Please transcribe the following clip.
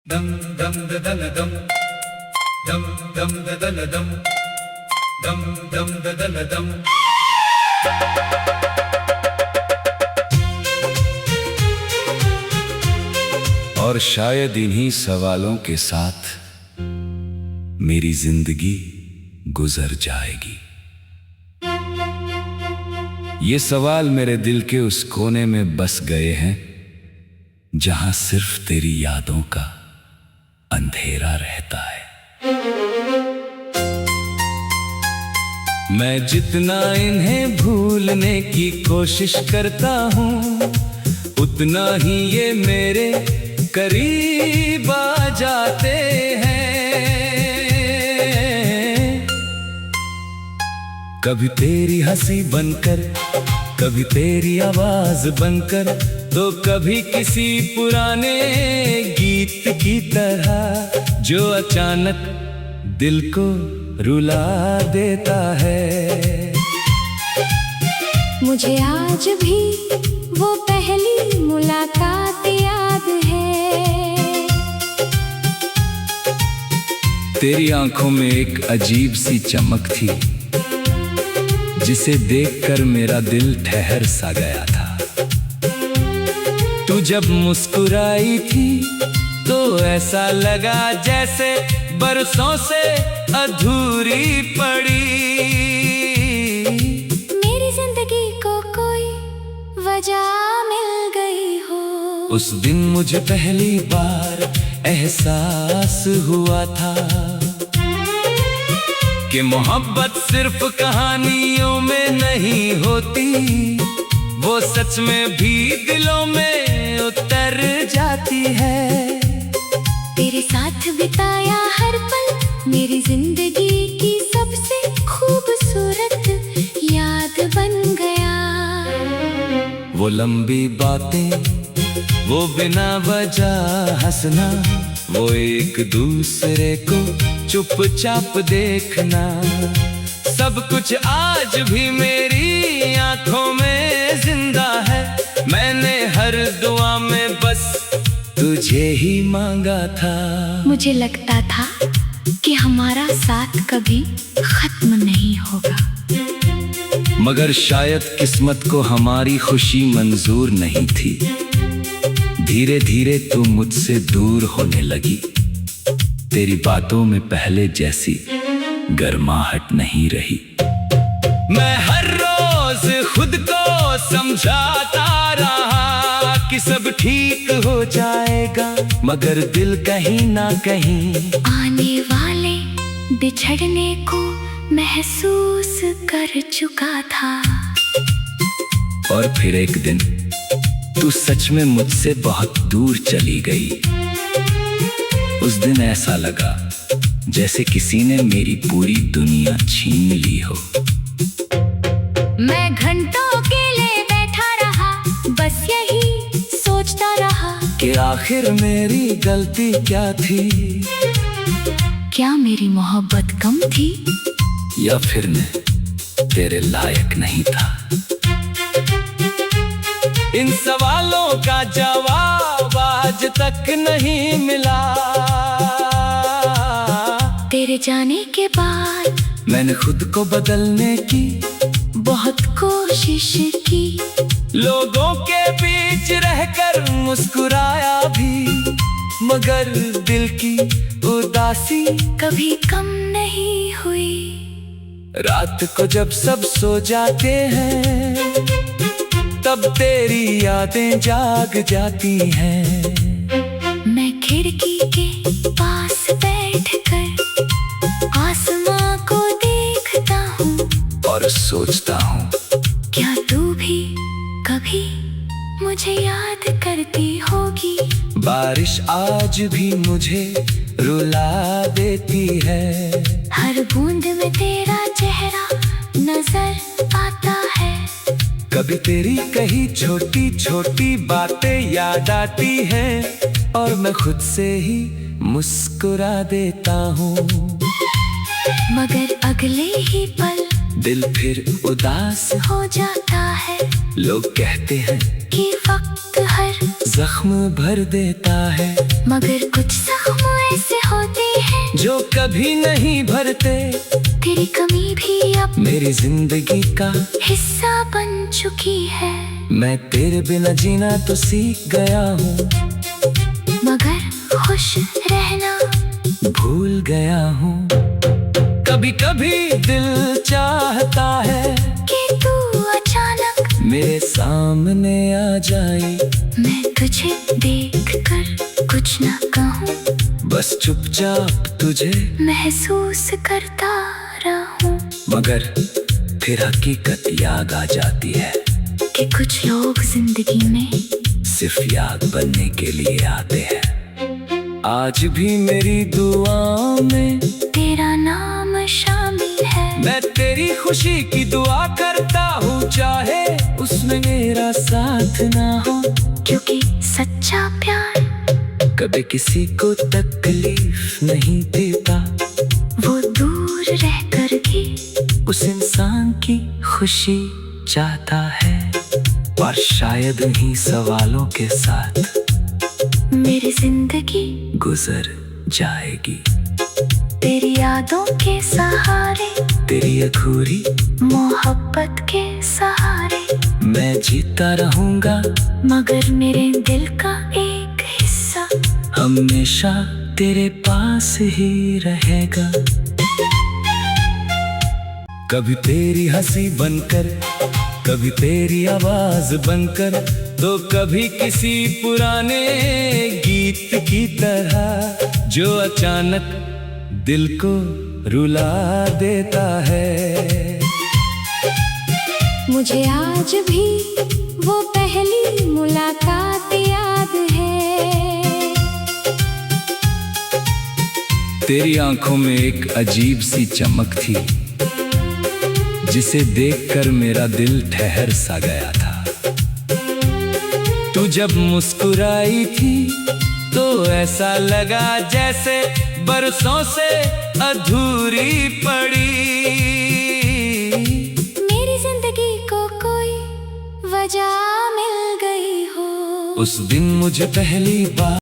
dum dum da dum dum dum dum da dum dum dum da dum. और शायद इन्हीं सवालों के साथ मेरी जिंदगी गुजर जाएगी। ये सवाल मेरे दिल के उस कोने में बस गए हैं जहां सिर्फ तेरी यादों का अंधेरा रहता है। मैं जितना इन्हें भूलने की कोशिश करता हूँ उतना ही ये मेरे करीब आ जाते हैं। कभी तेरी हंसी बनकर, कभी तेरी आवाज बनकर, तो कभी किसी पुराने गीत की तरह जो अचानक दिल को रुला देता है। मुझे आज भी वो पहली मुलाकात याद है। तेरी आंखों में एक अजीब सी चमक थी जिसे देखकर मेरा दिल ठहर सा गया था। तू जब मुस्कुराई थी तो ऐसा लगा जैसे बरसों से अधूरी पड़ी। मेरी जिंदगी को कोई वजह मिल गई हो। उस दिन मुझे पहली बार एहसास हुआ था कि मोहब्बत सिर्फ कहानियों में नहीं होती, वो सच में भी दिलों में उतर जाती है। तेरे साथ बिताया हर पल मेरी जिंदगी की सबसे खूबसूरत याद बन गया। वो लंबी बातें, वो बिना वजह हंसना, वो एक दूसरे को चुपचाप देखना, सब कुछ आज भी मेरी आंखों में जिंदा है। मैंने हर दुआ में बस तुझे ही मांगा था। मुझे लगता था कि हमारा साथ कभी खत्म नहीं होगा, मगर शायद किस्मत को हमारी खुशी मंजूर नहीं थी। धीरे धीरे तू मुझसे दूर होने लगी। तेरी बातों में पहले जैसी गर्माहट नहीं रही। मैं हर रोज खुद को समझाता रहा कि सब ठीक हो जाएगा, मगर दिल कहीं ना कहीं आने वाले बिछड़ने को महसूस कर चुका था। और फिर एक दिन तू सच में मुझसे बहुत दूर चली गई। उस दिन ऐसा लगा जैसे किसी ने मेरी पूरी दुनिया छीन ली हो। मैं घंटों के लिए बैठा रहा, बस यही सोचता रहा कि आखिर मेरी गलती क्या थी। क्या मेरी मोहब्बत कम थी, या फिर मैं तेरे लायक नहीं था। इन सवालों का जवाब आज तक नहीं मिला। तेरे जाने के बाद मैंने खुद को बदलने की बहुत कोशिश की। लोगों के बीच रहकर मुस्कुराया भी, मगर दिल की उदासी कभी कम नहीं हुई। रात को जब सब सो जाते हैं तब तेरी यादें जाग जाती हैं। मैं खिड़की के पास बैठकर आसमां को देखता हूँ और सोचता हूँ क्या तू भी कभी मुझे याद करती होगी। बारिश आज भी मुझे रुला देती है। हर बूंद में तेरा चेहरा नजर आता है। कभी तेरी कही छोटी छोटी बातें याद आती हैं और मैं खुद से ही मुस्कुरा देता हूँ। मगर अगले ही पल दिल फिर उदास हो जाता है। लोग कहते हैं कि वक्त हर जख्म भर देता है, मगर कुछ जख्म ऐसे होते हैं जो कभी नहीं भरते। तेरी कमी भी अब मेरी जिंदगी का हिस्सा बन चुकी है। मैं तेरे बिना जीना तो सीख गया हूँ, मगर खुश रहना भूल गया हूँ। कभी कभी दिल चाहता है कि तू अचानक मेरे सामने आ जाए, मैं तुझे देखकर कुछ न कहूँ, बस चुपचाप तुझे। महसूस करता रहूं मगर फिर हकीकत याद आ जाती है कि कुछ लोग जिंदगी में सिर्फ याद बनने के लिए आते हैं। आज भी मेरी दुआओं में तेरा नाम शामिल है। मैं तेरी खुशी की दुआ करता हूँ, चाहे उसमें मेरा साथ ना हो। क्योंकि सच्चा प्यार कभी किसी को तकलीफ नहीं देता, वो दूर रह कर भी उस इंसान की खुशी चाहता है। और शायद उन्हीं सवालों के साथ मेरी जिंदगी गुजर जाएगी। तेरी यादों के सहारे, तेरी अधूरी मोहब्बत के सहारे, मैं जीता रहूंगा, मगर मेरे दिल का एक हिस्सा हमेशा तेरे पास ही रहेगा। कभी तेरी हंसी बनकर, कभी तेरी आवाज बनकर, तो कभी किसी पुराने गीत की तरह जो अचानक दिल को रुला देता है। मुझे आज भी वो पहली मुलाकात याद है। तेरी आंखों में एक अजीब सी चमक थी, जिसे देखकर मेरा दिल ठहर सा गया था। तू जब मुस्कुराई थी तो ऐसा लगा जैसे बरसों से अधूरी पड़ी। मेरी जिंदगी को कोई वजह मिल गई हो। उस दिन मुझे पहली बार